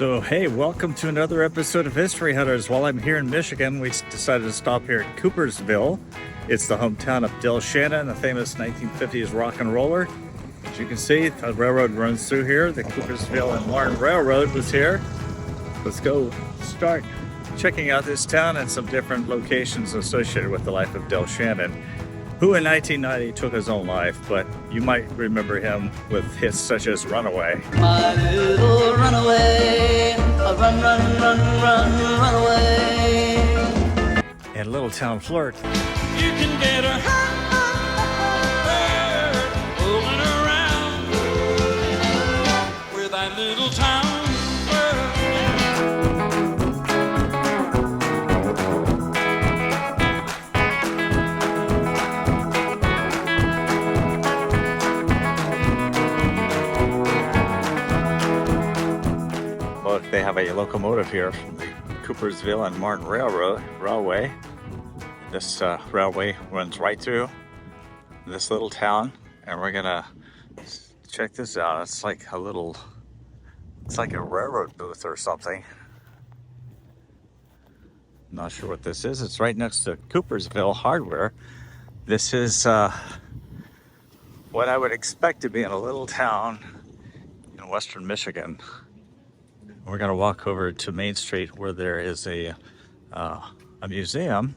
So, hey, welcome to another episode of History Hunters. While I'm here in Michigan, we decided to stop here at Coopersville. It's the hometown of Del Shannon, the famous 1950s rock and roller. As you can see, the railroad runs through here. The Coopersville and Martin Railroad was here. Let's go start checking out this town and some different locations associated with the life of Del Shannon, who in 1990 took his own life, but you might remember him with hits such as Runaway. My little runaway, run, run, run, run, run away. And Little Town Flirt. You can get her rolling around with that little town They have a locomotive here from the Coopersville and Martin Railway. This railway runs right through this little town, and we're gonna check this out. It's like a railroad booth or something. Not sure what this is. It's right next to Coopersville Hardware. This is what I would expect to be in a little town in western Michigan. We're going to walk over to Main Street where there is a museum,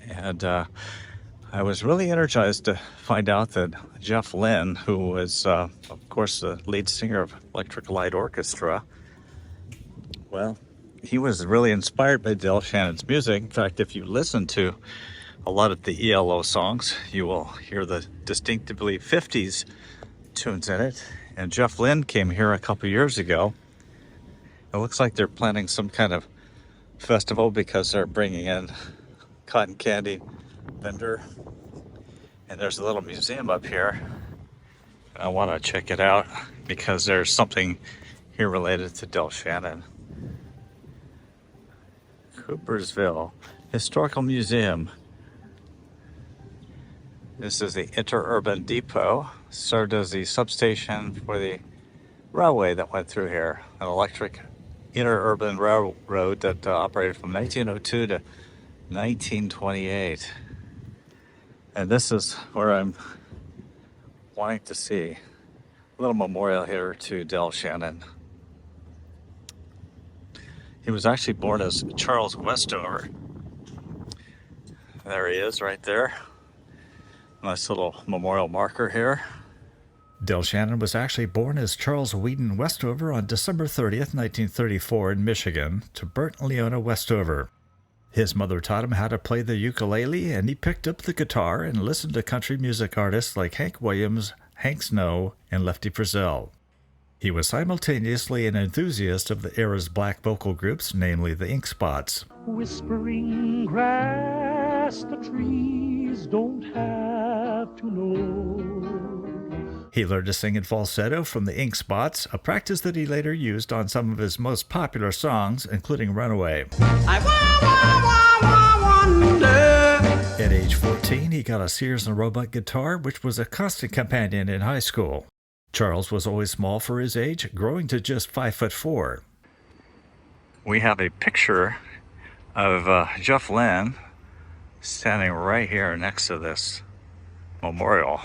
and I was really energized to find out that Jeff Lynne, who was, of course, the lead singer of Electric Light Orchestra, well, he was really inspired by Del Shannon's music. In fact, if you listen to a lot of the ELO songs, you will hear the distinctively 50s tunes in it. And Jeff Lynne came here a couple years ago. It looks like they're planning some kind of festival because they're bringing in cotton candy vendor. And there's a little museum up here. I want to check it out because there's something here related to Del Shannon. Coopersville Historical Museum. This is the Interurban Depot. Served as the substation for the railway that went through here. An electric interurban railroad that operated from 1902 to 1928. And this is where I'm wanting to see a little memorial here to Del Shannon. He was actually born as Charles Westover. There he is right there. Nice little memorial marker here. Del Shannon was actually born as Charles Whedon Westover on December 30th, 1934 in Michigan to Bert and Leona Westover. His mother taught him how to play the ukulele, and he picked up the guitar and listened to country music artists like Hank Williams, Hank Snow, and Lefty Frizzell. He was simultaneously an enthusiast of the era's black vocal groups, namely the Ink Spots. Whispering grass, the trees don't have to know. He learned to sing in falsetto from the Ink Spots, a practice that he later used on some of his most popular songs, including Runaway. I wonder. At age 14, he got a Sears and Roebuck guitar, which was a constant companion in high school. Charles was always small for his age, growing to just 5'4". We have a picture of Jeff Lynne standing right here next to this memorial.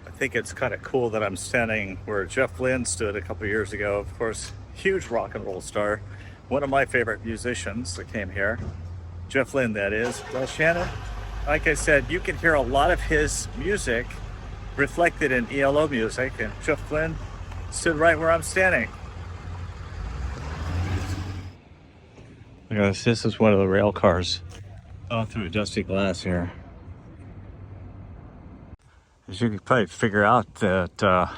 I think it's kind of cool that I'm standing where Jeff Lynne stood a couple years ago. Of course, huge rock and roll star, one of my favorite musicians that came here. Jeff Lynne, that is. Del Shannon, like I said, you can hear a lot of his music reflected in ELO music, and Jeff Lynne stood right where I'm standing. Look at this. This is one of the rail cars through dusty glass here. As you can probably figure out that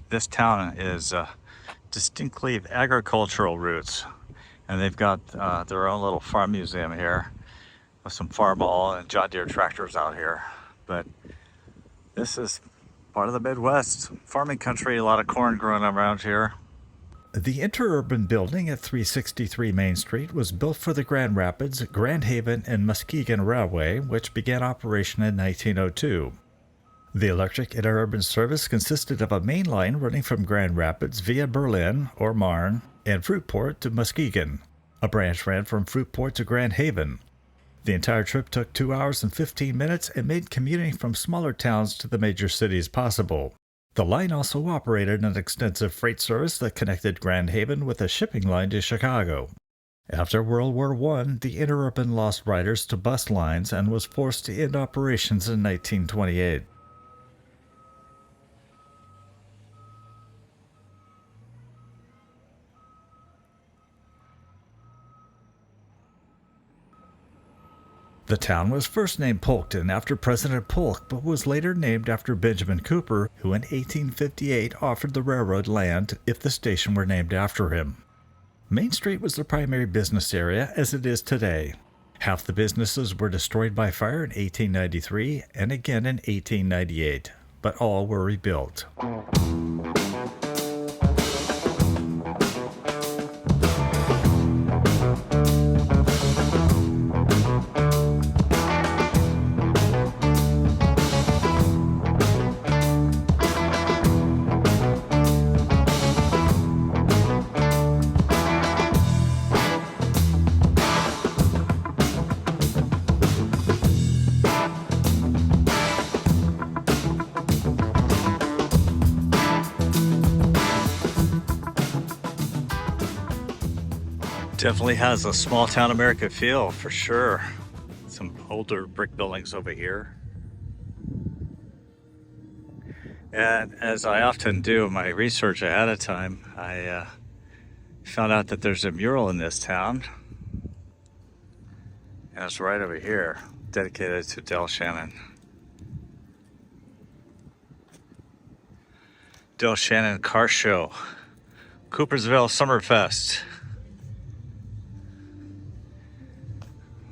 this town is distinctly agricultural roots, and they've got their own little farm museum here with some Farmall and John Deere tractors out here. But this is part of the Midwest, farming country, a lot of corn growing around here. The interurban building at 363 Main Street was built for the Grand Rapids, Grand Haven, and Muskegon Railway, which began operation in 1902. The electric interurban service consisted of a main line running from Grand Rapids via Berlin or Marne and Fruitport to Muskegon. A branch ran from Fruitport to Grand Haven. The entire trip took 2 hours and 15 minutes and made commuting from smaller towns to the major cities possible. The line also operated an extensive freight service that connected Grand Haven with a shipping line to Chicago. After World War I, the interurban lost riders to bus lines and was forced to end operations in 1928. The town was first named Polkton after President Polk, but was later named after Benjamin Cooper, who in 1858 offered the railroad land if the station were named after him. Main Street was the primary business area as it is today. Half the businesses were destroyed by fire in 1893 and again in 1898, but all were rebuilt. Definitely has a small town America feel for sure. Some older brick buildings over here. And as I often do my research ahead of time, I found out that there's a mural in this town. And it's right over here, dedicated to Del Shannon. Del Shannon Car Show, Coopersville Summerfest.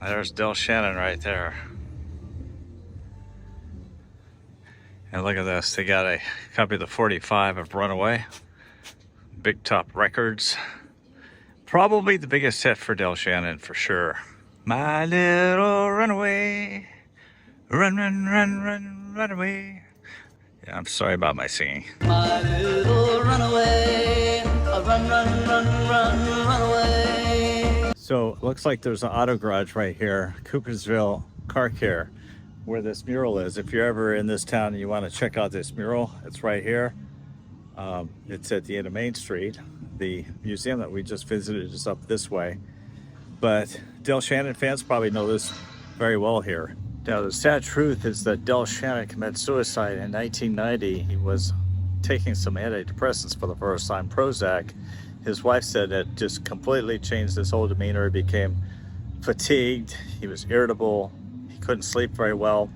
There's Del Shannon right there. And look at this, they got a copy of the 45 of Runaway. Big Top Records. Probably the biggest hit for Del Shannon for sure. My little runaway, run, run, run, run, run away. Yeah, I'm sorry about my singing. My little runaway, run, run, run, run, run away. So it looks like there's an auto garage right here, Coopersville Car Care, where this mural is. If you're ever in this town and you want to check out this mural, it's right here. It's at the end of Main Street. The museum that we just visited is up this way. But Del Shannon fans probably know this very well here. Now, the sad truth is that Del Shannon committed suicide in 1990. He was taking some antidepressants for the first time, Prozac. His wife said it just completely changed his whole demeanor. He became fatigued, he was irritable, he couldn't sleep very well,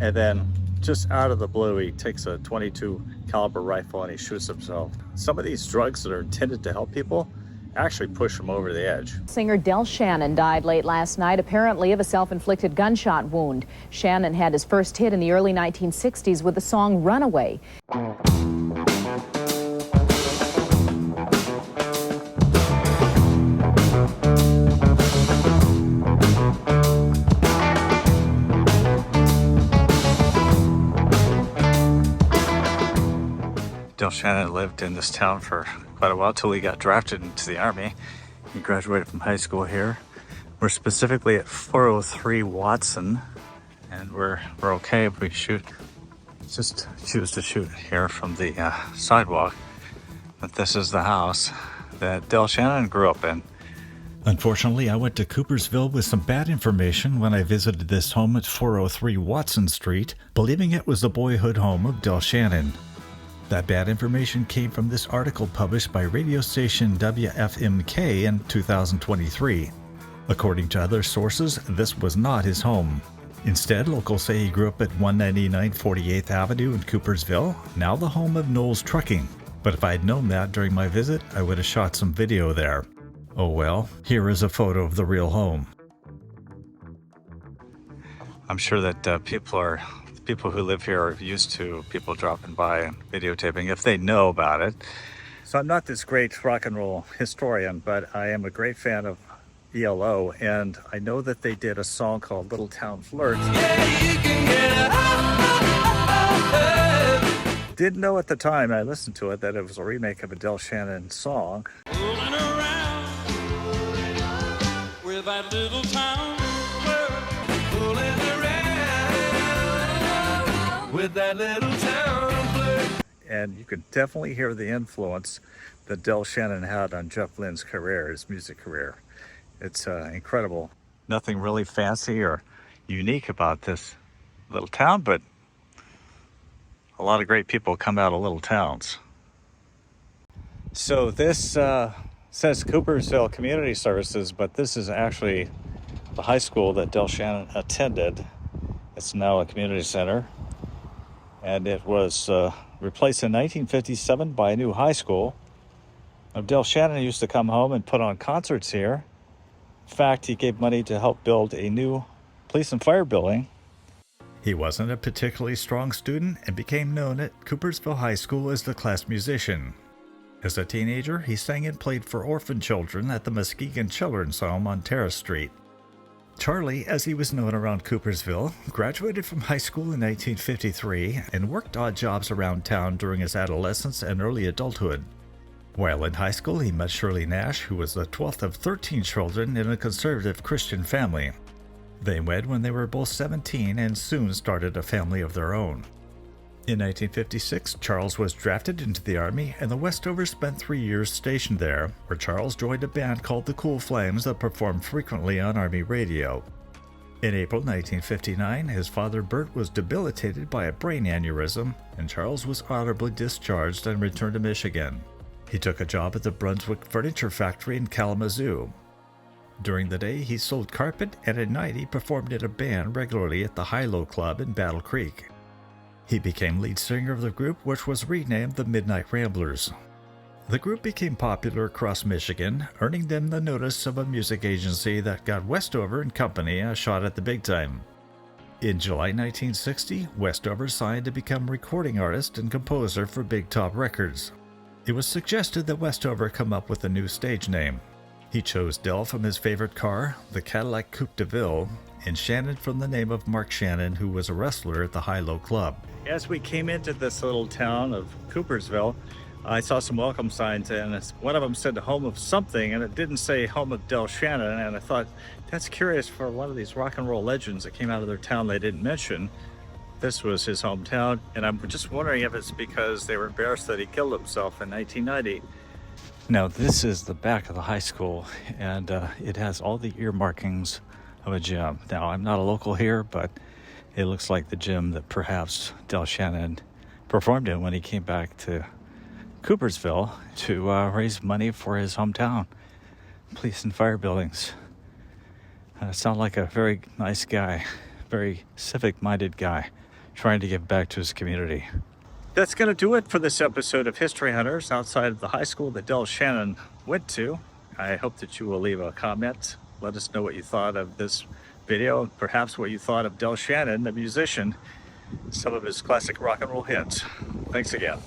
and then just out of the blue, he takes a .22 caliber rifle and he shoots himself. Some of these drugs that are intended to help people actually push him over the edge. Singer Del Shannon died late last night, apparently of a self-inflicted gunshot wound. Shannon had his first hit in the early 1960s with the song Runaway. Del Shannon lived in this town for quite a while till he got drafted into the Army. He graduated from high school here. We're specifically at 403 Watson, and we're okay if we just choose to shoot here from the sidewalk. But this is the house that Del Shannon grew up in. Unfortunately, I went to Coopersville with some bad information when I visited this home at 403 Watson Street, believing it was the boyhood home of Del Shannon. That bad information came from this article published by radio station WFMK in 2023. According to other sources, this was not his home. Instead, locals say he grew up at 199 48th Avenue in Coopersville, now the home of Knowles Trucking. But if I had known that during my visit, I would have shot some video there. Oh well, here is a photo of the real home. I'm sure that people who live here are used to people dropping by and videotaping if they know about it. So I'm not this great rock and roll historian, but I am a great fan of ELO, and I know that they did a song called Town Flirt. Yeah, you can get it. Didn't know at the time I listened to it that it was a remake of a Del Shannon song. Fooling around with that little town flirt. Fooling around with that little town flirt. And you could definitely hear the influence that Del Shannon had on Jeff Lynne's career, his music career. It's incredible. Nothing really fancy or unique about this little town, but a lot of great people come out of little towns. So this says Coopersville Community Services, but this is actually the high school that Del Shannon attended. It's now a community center, and it was replaced in 1957 by a new high school. Now, Del Shannon used to come home and put on concerts here. In fact, he gave money to help build a new police and fire building. He wasn't a particularly strong student and became known at Coopersville High School as the class musician. As a teenager, he sang and played for orphan children at the Muskegon Children's Home on Terrace Street. Charlie, as he was known around Coopersville, graduated from high school in 1953 and worked odd jobs around town during his adolescence and early adulthood. While in high school, he met Shirley Nash, who was the 12th of 13 children in a conservative Christian family. They wed when they were both 17 and soon started a family of their own. In 1956, Charles was drafted into the Army, and the Westovers spent 3 years stationed there, where Charles joined a band called the Cool Flames that performed frequently on Army radio. In April 1959, his father Bert was debilitated by a brain aneurysm, and Charles was honorably discharged and returned to Michigan. He took a job at the Brunswick Furniture Factory in Kalamazoo. During the day, he sold carpet, and at night he performed in a band regularly at the High-Low Club in Battle Creek. He became lead singer of the group, which was renamed the Midnight Ramblers. The group became popular across Michigan, earning them the notice of a music agency that got Westover and Company a shot at the big time. In July 1960, Westover signed to become recording artist and composer for Big Top Records. It was suggested that Westover come up with a new stage name. He chose Del from his favorite car, the Cadillac Coupe de Ville, and Shannon from the name of Mark Shannon, who was a wrestler at the High-Low Club. As we came into this little town of Coopersville, I saw some welcome signs, and one of them said home of something, and it didn't say home of Del Shannon, and I thought, that's curious for one of these rock and roll legends that came out of their town they didn't mention. This was his hometown, and I'm just wondering if it's because they were embarrassed that he killed himself in 1990. Now, this is the back of the high school, and it has all the earmarkings of a gym. Now, I'm not a local here, but it looks like the gym that perhaps Del Shannon performed in when he came back to Coopersville to raise money for his hometown police and fire buildings. Sounds like a very nice guy, very civic-minded guy, trying to give back to his community. That's going to do it for this episode of History Hunters outside of the high school that Del Shannon went to. I hope that you will leave a comment. Let us know what you thought of this video, perhaps what you thought of Del Shannon, the musician, some of his classic rock and roll hits. Thanks again.